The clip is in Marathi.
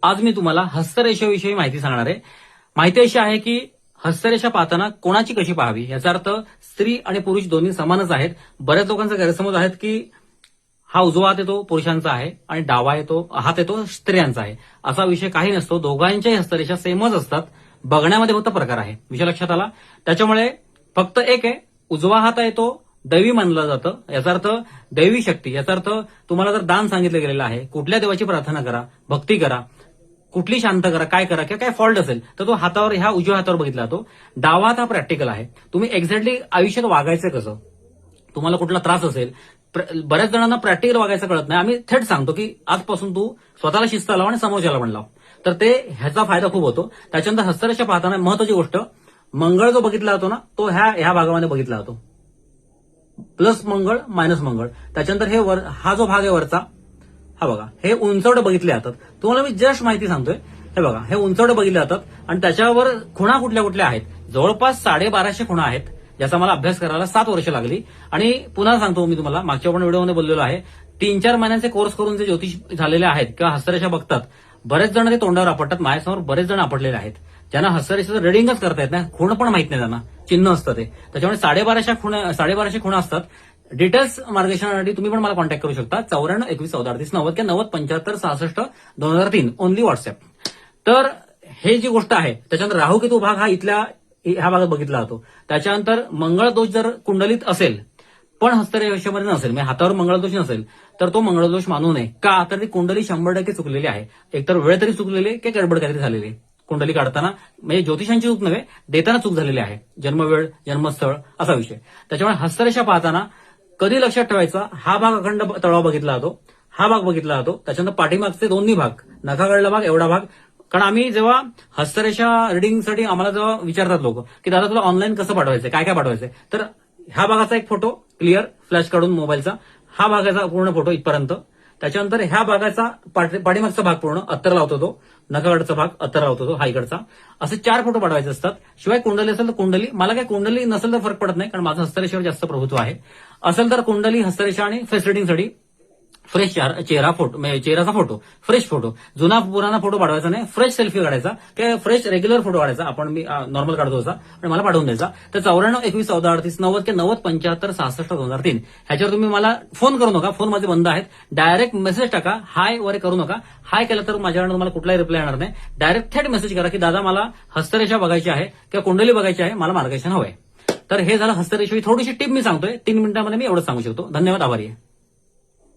आज मी तुम्हाला हस्तरेषेविषयी माहिती सांगणार आहे. माहिती अशी आहे की हस्तरेषा पाहताना कोणाची कशी पाहावी, याचा अर्थ स्त्री आणि पुरुष दोन्ही समानच आहेत. बऱ्याच लोकांचा गैरसमज आहेत की हा उजवा हात येतो पुरुषांचा आहे आणि डावा हात येतो स्त्रियांचा आहे. असा विषय काही नसतो. दोघांच्याही हस्तरेषा सेमच असतात. बघण्यामध्ये फक्त प्रकार आहे. विषय लक्षात आला. त्याच्यामुळे फक्त एक आहे, उजवा हात आहे तो दैवी मानलं जातं. याचा अर्थ दैवी शक्ती. याचा अर्थ तुम्हाला जर दान सांगितलं गेलेलं आहे, कुठल्या देवाची प्रार्थना करा, भक्ती करा, कुठली शांत करा, काय करा किंवा काय फॉल्ट असेल तर तो हातावर, ह्या उजव्या हातावर बघितला जातो. डावा हात हा प्रॅक्टिकल आहे. तुम्ही एक्झॅक्टली आयुष्यात वागायचं कसं, तुम्हाला कुठला त्रास असेल. बऱ्याच जणांना प्रॅक्टिकल वागायचं कळत नाही. आम्ही थेट सांगतो की आजपासून तू स्वतःला शिस्त लाव आणि समोरच्याला पण लाव, तर ते ह्याचा फायदा खूप होतो. त्याच्यानंतर हस्तरेषा पाहताना महत्वाची गोष्ट, मंगळ जो बघितला जातो ना, तो ह्या भागामध्ये बघितला जातो. प्लस मंगळ, मायनस मंगळ. त्याच्यानंतर हा जो भाग आहे वरचा, हा बघा, हे उंचवडे बघितले जातात. तुम्हाला मी जस्ट माहिती सांगतोय. हे बघा, हे उंचवडे बघितले जातात आणि त्याच्यावर खुणा कुठल्या कुठल्या आहेत. जवळपास 1250 खुणा आहेत, ज्याचा मला अभ्यास करायला 7 वर्ष लागली. आणि पुन्हा सांगतो मी तुम्हाला, मागच्या पण व्हिडिओमध्ये बोललेलो आहे, 3-4 महिन्यांचे कोर्स करून जे ज्योतिष झालेले आहेत किंवा हस्तरेषा बघतात, बरेच जण ते तोंडावर आपटतात. माझ्यासमोर बरेच जण आपटलेले आहेत, ज्यांना हस्तरेषेचं रिडिंगच करता येत नाही, खूण पण माहित नाही त्यांना, चिन्ह असतं ते. त्याच्यामुळे 1250 खुणा असतात. डिटेल्स मार्गदर्शनासाठी तुम्ही पण मला कॉन्टॅक्ट करू शकता. 94 21 14 38 90 किंवा 90 75 66 2003 ओनली व्हॉट्सअप. तर हे जी गोष्ट आहे, त्याच्यानंतर राहू केतू भाग हा ह्या भागात बघितला जातो. त्याच्यानंतर मंगळ दोष जर कुंडलीत असेल पण हस्तरेषेमध्ये नसेल, म्हणजे हातावर मंगळ दोष नसेल, तर तो मंगळ दोष मानू नये. का, तर ती कुंडली 100% चुकलेली आहे. एकतर वेळ तरी चुकलेली की गडबड काहीतरी झालेली आहे. कुंडली काढताना म्हणजे ज्योतिषांची चूक नव्हे, देताना चूक झालेली आहे. जन्मवेळ, जन्मस्थळ असा विषय. त्याच्यामुळे हस्तरेषा पाहताना कधी लक्षात ठेवायचा, हा भाग अखंड तळवा बघितला जातो, हा भाग बघितला जातो. त्याच्यानंतर पाठीमागचे दोन्ही भाग, नखाकडला भाग, एवढा भाग. कारण आम्ही जेव्हा हस्तरेषा रिडिंगसाठी आम्हाला जेव्हा विचारतात लोक की दादा तुला ऑनलाईन कसं पाठवायचंय, काय काय पाठवायचंय, तर ह्या भागाचा एक फोटो क्लिअर फ्लॅश काढून मोबाईलचा, हा भागाचा पूर्ण फोटो इथपर्यंत. त्याच्यानंतर ह्या भागाचा पाठीमागचा भाग पूर्ण अत्तर लावतो तो, नखाकडचा भाग अत्तर लावतो तो, हा इकडचा. असे 4 फोटो पाठवायचे असतात. शिवाय कुंडली असेल तर कुंडली, मला काय कुंडली नसेल तर फरक पडत नाही, कारण माझं हस्तरेषेवर जास्त प्रभुत्व आहे. असेल तर कुंडली, हस्तरेषा आणि फेस रिडिंगसाठी फ्रेश चेहरा फोटो, म्हणजे चेहऱ्याचा फोटो, फ्रेश फोटो. जुना पुराणा फोटो पाठवायचा नाही, फ्रेश सेल्फी काढायचा किंवा फ्रेश रेग्युलर फोटो काढायचा. आपण मी नॉर्मल काढतो असा आणि मला पाठवून द्यायचा. तर 94 21 14 38 90 किंवा 90 75 66 2003 ह्याच्यावर तुम्ही मला फोन करू नका. फोन माझे बंद आहेत. डायरेक्ट मेसेज टाका. हाय वगैरे करू नका. हाय केलं तर माझ्याकडून तुम्हाला कुठलाही रिप्लाय येणार नाही. डायरेक्ट थेट मेसेज करा की दादा मला हस्तरेषा बघायची आहे किंवा कुंडली बघायची आहे, मला मार्गदर्शन हवंय. तर हे झालं हस्तरेषेची थोडीशी टिप मी सांगतोय. 3 मिनिटांमध्ये मी एवढंच सांगू शकतो. धन्यवाद, आभारी आहे.